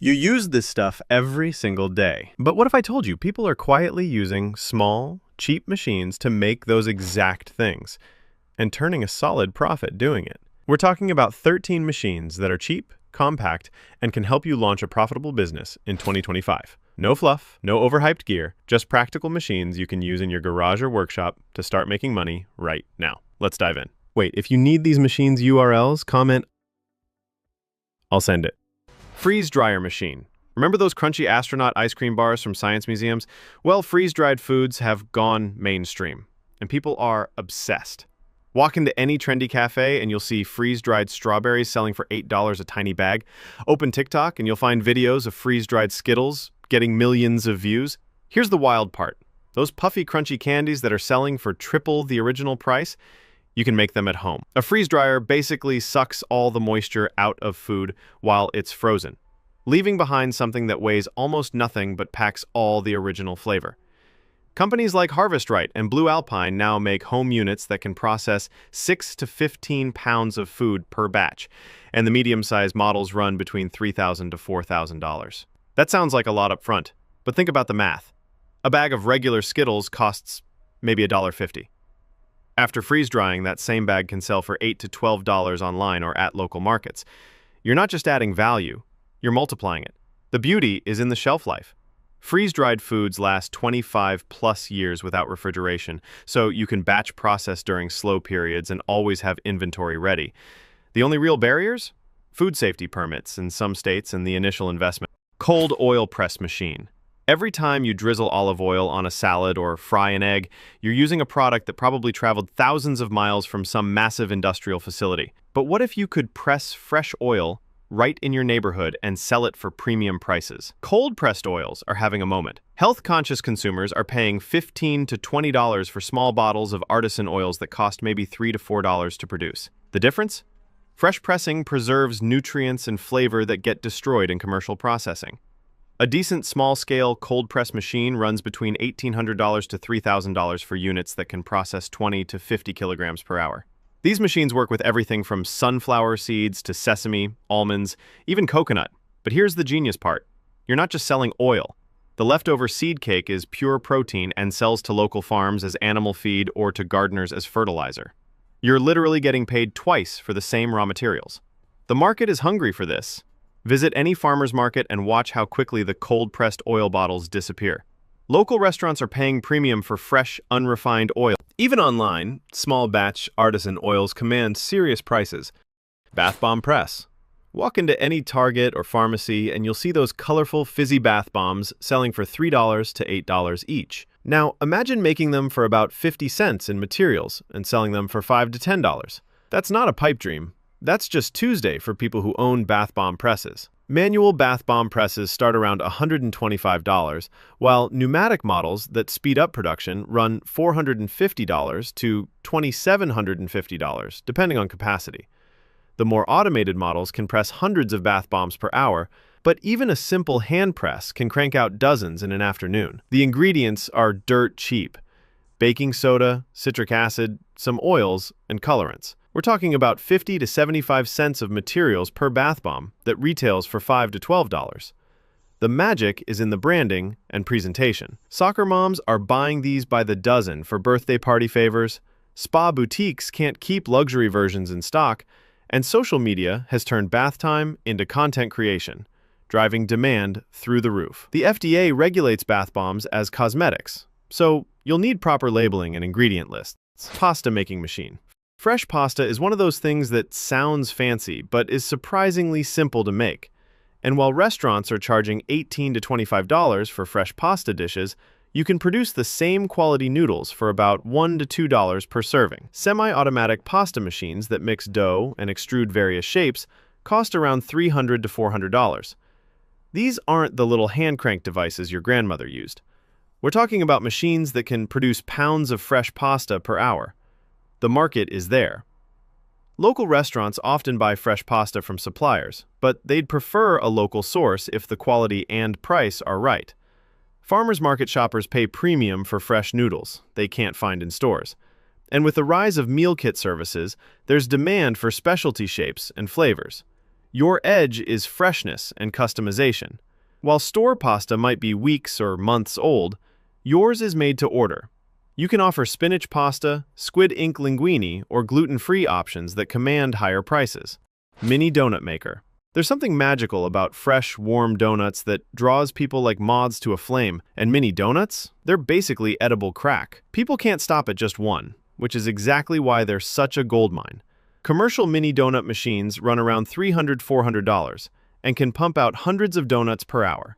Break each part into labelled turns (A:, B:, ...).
A: You use this stuff every single day. But what if I told you people are quietly using small, cheap machines to make those exact things and turning a solid profit doing it? We're talking about 13 machines that are cheap, compact, and can help you launch a profitable business in 2025. No fluff, no overhyped gear, just practical machines you can use in your garage or workshop to start making money right now. Let's dive in. Wait, if you need these machines' URLs, comment, I'll send it. Freeze dryer machine. Remember those crunchy astronaut ice cream bars from science museums? Well, freeze-dried foods have gone mainstream, and people are obsessed. Walk into any trendy cafe and you'll see freeze-dried strawberries selling for $8 a tiny bag. Open TikTok and you'll find videos of freeze-dried Skittles getting millions of views. Here's the wild part. Those puffy, crunchy candies that are selling for triple the original price, you can make them at home. A freeze dryer basically sucks all the moisture out of food while it's frozen, leaving behind something that weighs almost nothing but packs all the original flavor. Companies like Harvest-Right and Blue Alpine now make home units that can process 6 to 15 pounds of food per batch, and the medium-sized models run between $3,000 to $4,000. That sounds like a lot up front, but think about the math. A bag of regular Skittles costs maybe $1.50. After freeze-drying, that same bag can sell for $8 to $12 online or at local markets. You're not just adding value, you're multiplying it. The beauty is in the shelf life. Freeze-dried foods last 25 plus years without refrigeration, so you can batch process during slow periods and always have inventory ready. The only real barriers? Food safety permits in some states and the initial investment. Cold oil press machine. Every time you drizzle olive oil on a salad or fry an egg, you're using a product that probably traveled thousands of miles from some massive industrial facility. But what if you could press fresh oil right in your neighborhood and sell it for premium prices? Cold-pressed oils are having a moment. Health-conscious consumers are paying $15 to $20 for small bottles of artisan oils that cost maybe $3 to $4 to produce. The difference? Fresh pressing preserves nutrients and flavor that get destroyed in commercial processing. A decent small-scale cold-press machine runs between $1,800 to $3,000 for units that can process 20 to 50 kilograms per hour. These machines work with everything from sunflower seeds to sesame, almonds, even coconut. But here's the genius part. You're not just selling oil. The leftover seed cake is pure protein and sells to local farms as animal feed or to gardeners as fertilizer. You're literally getting paid twice for the same raw materials. The market is hungry for this. Visit any farmer's market and watch how quickly the cold-pressed oil bottles disappear. Local restaurants are paying premium for fresh, unrefined oil. Even online, small-batch artisan oils command serious prices. Bath Bomb Press. Walk into any Target or pharmacy and you'll see those colorful, fizzy bath bombs selling for $3 to $8 each. Now, imagine making them for about 50 cents in materials and selling them for $5 to $10. That's not a pipe dream. That's just Tuesday for people who own bath bomb presses. Manual bath bomb presses start around $125, while pneumatic models that speed up production run $450 to $2,750, depending on capacity. The more automated models can press hundreds of bath bombs per hour, but even a simple hand press can crank out dozens in an afternoon. The ingredients are dirt cheap: baking soda, citric acid, some oils, and colorants. We're talking about 50 to 75 cents of materials per bath bomb that retails for $5 to $12. The magic is in the branding and presentation. Soccer moms are buying these by the dozen for birthday party favors, spa boutiques can't keep luxury versions in stock, and social media has turned bath time into content creation, driving demand through the roof. The FDA regulates bath bombs as cosmetics, so you'll need proper labeling and ingredient lists. Pasta making machine. Fresh pasta is one of those things that sounds fancy, but is surprisingly simple to make. And while restaurants are charging $18 to $25 for fresh pasta dishes, you can produce the same quality noodles for about $1 to $2 per serving. Semi-automatic pasta machines that mix dough and extrude various shapes cost around $300 to $400. These aren't the little hand-crank devices your grandmother used. We're talking about machines that can produce pounds of fresh pasta per hour. The market is there. Local restaurants often buy fresh pasta from suppliers, but they'd prefer a local source if the quality and price are right. Farmers market shoppers pay premium for fresh noodles they can't find in stores. And with the rise of meal kit services, there's demand for specialty shapes and flavors. Your edge is freshness and customization. While store pasta might be weeks or months old, yours is made to order. You can offer spinach pasta, squid ink linguine, or gluten-free options that command higher prices. Mini donut maker. There's something magical about fresh, warm donuts that draws people like moths to a flame, and mini donuts? They're basically edible crack. People can't stop at just one, which is exactly why they're such a goldmine. Commercial mini donut machines run around $300–$400 and can pump out hundreds of donuts per hour.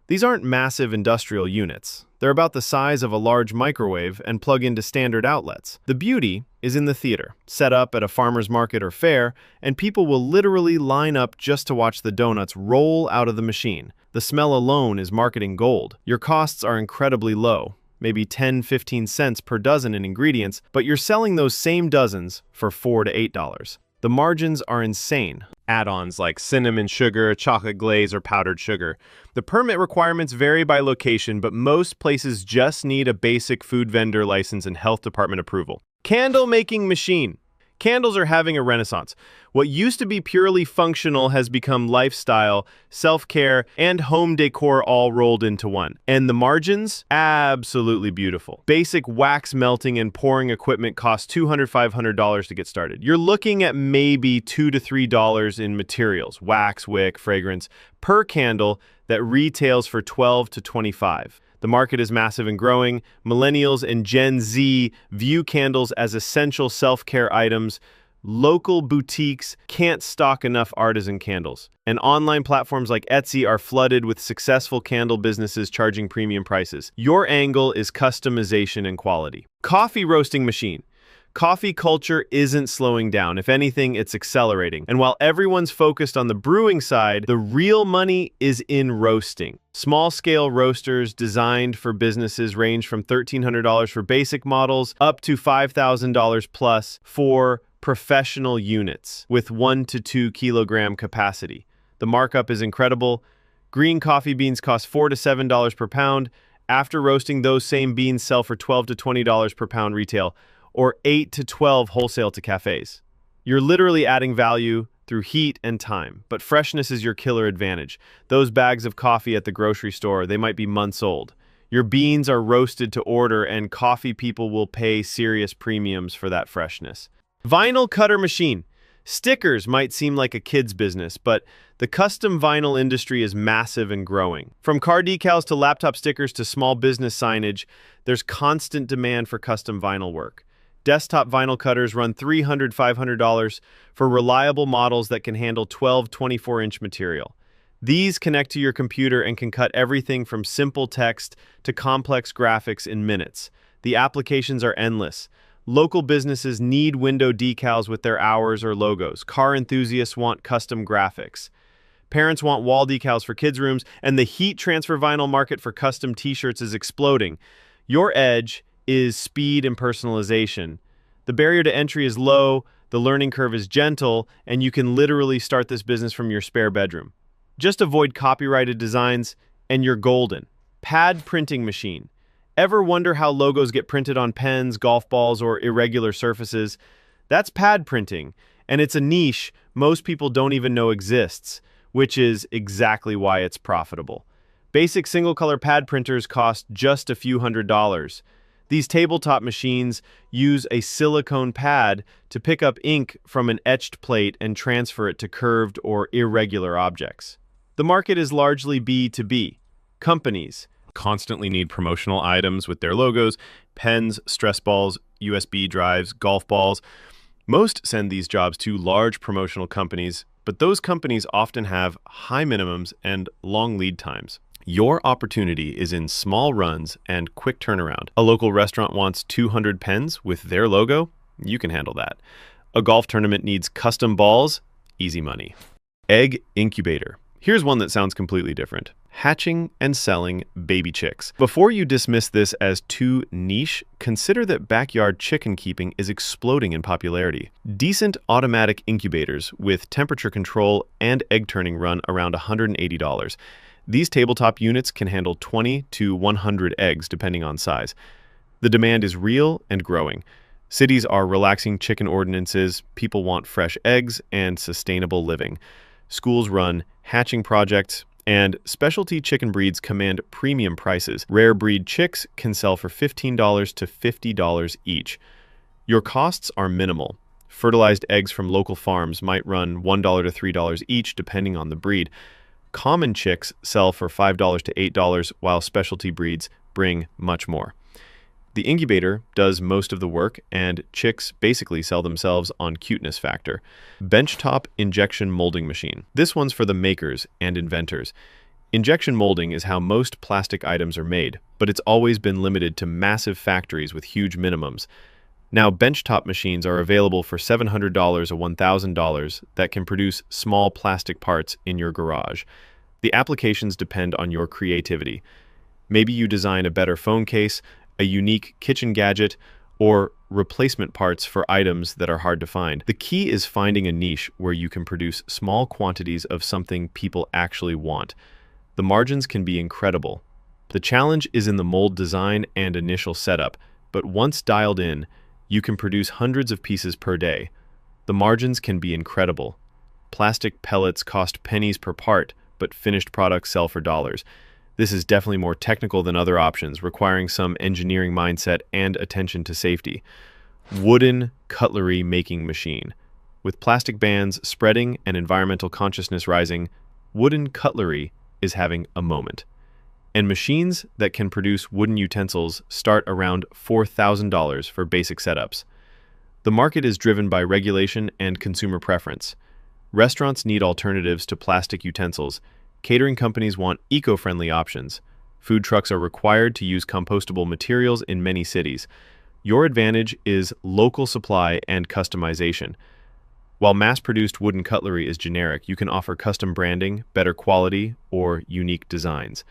A: These aren't massive industrial units. They're about the size of a large microwave and plug into standard outlets. The beauty is in the theater, set up at a farmer's market or fair, and people will literally line up just to watch the donuts roll out of the machine. The smell alone is marketing gold. Your costs are incredibly low, maybe 10–15 cents per dozen in ingredients, but you're selling those same dozens for $4–8. The margins are insane. Add-ons like cinnamon sugar, chocolate glaze, or powdered sugar. The permit requirements vary by location, but most places just need a basic food vendor license and health department approval. Candle making machine. Candles are having a renaissance. What used to be purely functional has become lifestyle, self-care, and home decor all rolled into one. And the margins? Absolutely beautiful. Basic wax melting and pouring equipment costs $200–$500 to get started. You're looking at maybe $2–$3 in materials, wax, wick, fragrance, per candle that retails for $12–$25. The market is massive and growing. Millennials and Gen Z view candles as essential self-care items. Local boutiques can't stock enough artisan candles. And online platforms like Etsy are flooded with successful candle businesses charging premium prices. Your angle is customization and quality. Coffee roasting machine. Coffee culture isn't slowing down. If anything, it's accelerating. And while everyone's focused on the brewing side, the real money is in roasting. Small-scale roasters designed for businesses range from $1,300 for basic models up to $5,000 plus for professional units with 1 to 2 kilogram capacity. The markup is incredible. Green coffee beans cost $4–$7 per pound. After roasting, those same beans sell for $12–$20 per pound retail, or $8–$12 wholesale to cafes. You're literally adding value through heat and time, but freshness is your killer advantage. Those bags of coffee at the grocery store, they might be months old. Your beans are roasted to order, and coffee people will pay serious premiums for that freshness. Vinyl cutter machine. Stickers might seem like a kid's business, but the custom vinyl industry is massive and growing. From car decals to laptop stickers to small business signage, there's constant demand for custom vinyl work. Desktop vinyl cutters run $300–$500 for reliable models that can handle 12–24-inch material. These connect to your computer and can cut everything from simple text to complex graphics in minutes. The applications are endless. Local businesses need window decals with their hours or logos. Car enthusiasts want custom graphics. Parents want wall decals for kids' rooms, and the heat transfer vinyl market for custom t-shirts is exploding. Your edge is speed and personalization. The barrier to entry is low, the learning curve is gentle, and you can literally start this business from your spare bedroom. Just avoid copyrighted designs, and you're golden. Pad printing machine. Ever wonder how logos get printed on pens, golf balls, or irregular surfaces? That's pad printing, and it's a niche most people don't even know exists, which is exactly why it's profitable. Basic single-color pad printers cost just a few $100s. These tabletop machines use a silicone pad to pick up ink from an etched plate and transfer it to curved or irregular objects. The market is largely B2B. Companies constantly need promotional items with their logos, pens, stress balls, USB drives, golf balls. Most send these jobs to large promotional companies, but those companies often have high minimums and long lead times. Your opportunity is in small runs and quick turnaround. A local restaurant wants 200 pens with their logo? You can handle that. A golf tournament needs custom balls? Easy money. Egg incubator. Here's one that sounds completely different. Hatching and selling baby chicks. Before you dismiss this as too niche, consider that backyard chicken keeping is exploding in popularity. Decent automatic incubators with temperature control and egg turning run around $180. These tabletop units can handle 20 to 100 eggs depending on size. The demand is real and growing. Cities are relaxing chicken ordinances, people want fresh eggs and sustainable living. Schools run hatching projects, and specialty chicken breeds command premium prices. Rare breed chicks can sell for $15 to $50 each. Your costs are minimal. Fertilized eggs from local farms might run $1 to $3 each, depending on the breed. Common chicks sell for $5 to $8, while specialty breeds bring much more. The incubator does most of the work, and chicks basically sell themselves on cuteness factor. Benchtop injection molding machine. This one's for the makers and inventors. Injection molding is how most plastic items are made, but it's always been limited to massive factories with huge minimums. Now, benchtop machines are available for $700 or $1,000 that can produce small plastic parts in your garage. The applications depend on your creativity. Maybe you design a better phone case, a unique kitchen gadget, or replacement parts for items that are hard to find. The key is finding a niche where you can produce small quantities of something people actually want. The margins can be incredible. The challenge is in the mold design and initial setup, but once dialed in, you can produce hundreds of pieces per day. The margins can be incredible. Plastic pellets cost pennies per part, but finished products sell for dollars. This is definitely more technical than other options, requiring some engineering mindset and attention to safety. Wooden cutlery making machine. With plastic bans spreading and environmental consciousness rising, wooden cutlery is having a moment. And machines that can produce wooden utensils start around $4,000 for basic setups. The market is driven by regulation and consumer preference. Restaurants need alternatives to plastic utensils. Catering companies want eco-friendly options. Food trucks are required to use compostable materials in many cities. Your advantage is local supply and customization. While mass-produced wooden cutlery is generic, you can offer custom branding, better quality, or unique designs.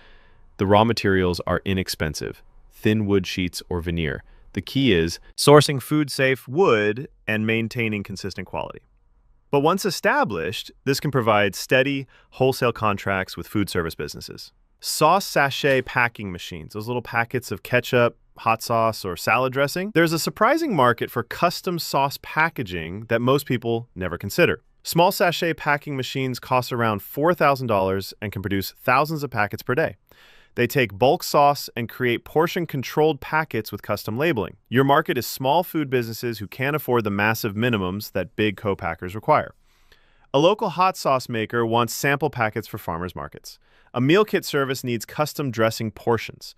A: The raw materials are inexpensive: thin wood sheets or veneer. The key is sourcing food-safe wood and maintaining consistent quality. But once established, this can provide steady, wholesale contracts with food service businesses. Sauce sachet packing machines, those little packets of ketchup, hot sauce, or salad dressing. There's a surprising market for custom sauce packaging that most people never consider. Small sachet packing machines cost around $4,000 and can produce thousands of packets per day. They take bulk sauce and create portion-controlled packets with custom labeling. Your market is small food businesses who can't afford the massive minimums that big co-packers require. A local hot sauce maker wants sample packets for farmers markets. A meal kit service needs custom dressing portions.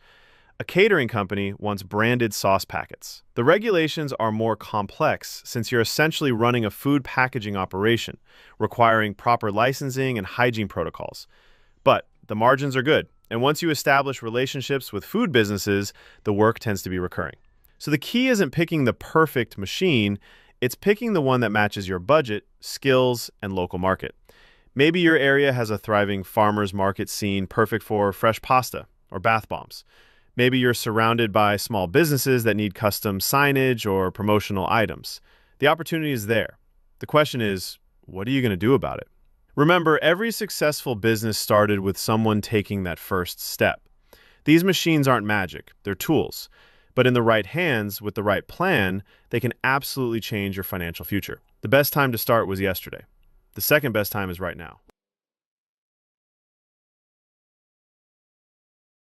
A: A catering company wants branded sauce packets. The regulations are more complex since you're essentially running a food packaging operation, requiring proper licensing and hygiene protocols. But the margins are good. And once you establish relationships with food businesses, the work tends to be recurring. So the key isn't picking the perfect machine, it's picking the one that matches your budget, skills, and local market. Maybe your area has a thriving farmers market scene perfect for fresh pasta or bath bombs. Maybe you're surrounded by small businesses that need custom signage or promotional items. The opportunity is there. The question is, what are you going to do about it? Remember, every successful business started with someone taking that first step. These machines aren't magic, they're tools. But in the right hands, with the right plan, they can absolutely change your financial future. The best time to start was yesterday. The second best time is right now.